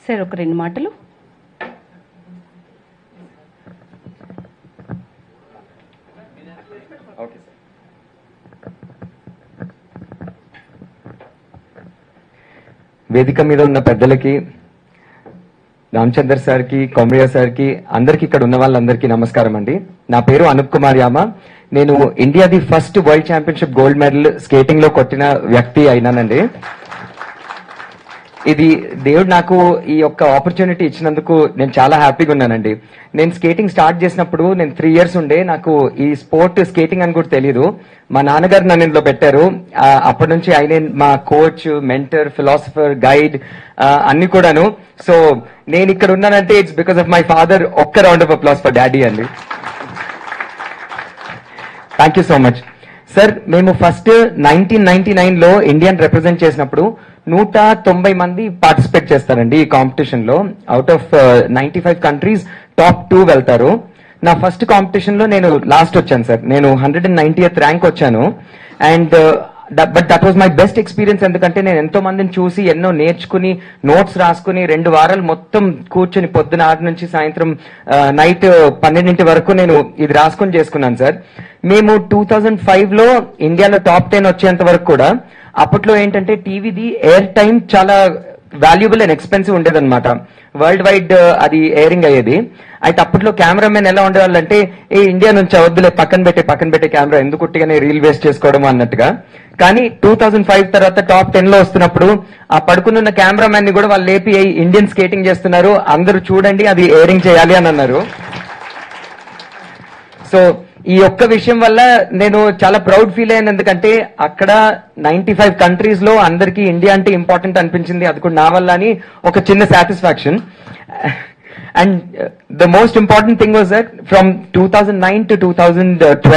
Sir ఒక రెండు మాటలు. వేదిక మీద ఉన్న పెద్దలకి, రామచందర్ సార్ కి, కొమరియా సార్ కి, అందరికి ఇక్కడ ఉన్న వాళ్ళందరికీ నమస్కారం అండి. నా పేరు అనూప్ కుమార్ యామ. నేను ఇండియాది first world championship gold medal skating లో కొట్టిన వ్యక్తి అయినానండి. ఇది దేవుడు నాకు ఈ యొక్క ఆపర్చునిటీ ఇచ్చినందుకు నేను చాలా హ్యాపీగా ఉన్నానండి. నేను స్కేటింగ్ స్టార్ట్ చేసినప్పుడు నేను 3 years ఉండే. నాకు ఈ స్పోర్ట్ స్కేటింగ్ అని కూడా తెలియదు. మా నాన్నగారు నన్ను ఇందులో పెట్టారు. అప్పటి నుంచి ఆయన మా కోచ్, మెంటర్, ఫిలాసఫర్, గైడ్ అన్ని కూడాను. సో నేను ఇక్కడ ఉన్నానంటే it's because of my father. ఒక్క round of applause for daddy అండి. Thank you so much sir. మేము ఫస్ట్ 1999 లో ఇండియన్ రిప్రజెంట్ చేసినప్పుడు 190 మంది పార్టిసిపేట్ చేస్తారండి ఈ కాంపిటీషన్ లో. అవుట్ ఆఫ్ 95 కంట్రీస్ టాప్ 2 వెళ్తారు. నా ఫస్ట్ కాంపిటీషన్ లో నేను లాస్ట్ వచ్చాను సార్. నేను 190th ర్యాంక్ వచ్చాను. And but that was my best experience. ఎందుకంటే నేను ఎంతో మందిని చూసి ఎన్నో నేర్చుకుని నోట్స్ రాసుకుని 2 వారాలు మొత్తం కూర్చొని పొద్దున 6 నుంచి సాయంత్రం నైట్ 12 వరకు నేను ఇది రాసుకొని చేసుకున్నాను సార్. మేము 2005 లో ఇండియాలో టాప్ 10 వచ్చేంత వరకు కూడా, అప్పట్లో ఏంటంటే టీవీది ఎయిర్ టైం చాలా వాల్యుబుల్ అండ్ ఎక్స్పెన్సివ్ ఉండేదన్నమాట. వరల్డ్ వైడ్ అది ఎయిరింగ్ అయ్యేది. అయితే అప్పట్లో కెమెరామెన్ ఎలా ఉండేవాళ్ళంటే, ఏ ఇండియా నుంచి వద్దులే, పక్కన పెట్టే కెమెరా ఎందుకు ఉట్టిగానే రీల్ వేస్ట్ చేసుకోవడం అన్నట్టుగా. కానీ 2005 తర్వాత టాప్ 10 లో వస్తున్నప్పుడు ఆ పడుకున్న కెమెరామెన్ ని కూడా వాళ్ళు లేపి ఇండియన్ స్కేటింగ్ చేస్తున్నారు, అందరూ చూడండి, అది ఎయిరింగ్ చేయాలి అని అన్నారు. సో ఈ ఒక్క విషయం వల్ల నేను చాలా ప్రౌడ్ ఫీల్ అయ్యాను. ఎందుకంటే అక్కడ 95 కంట్రీస్ లో అందరికీ ఇండియా అంటే ఇంపార్టెంట్ అనిపించింది. అది కూడా నా వల్ల అని ఒక చిన్న satisfaction. And the most important thing was that from 2009 to 2012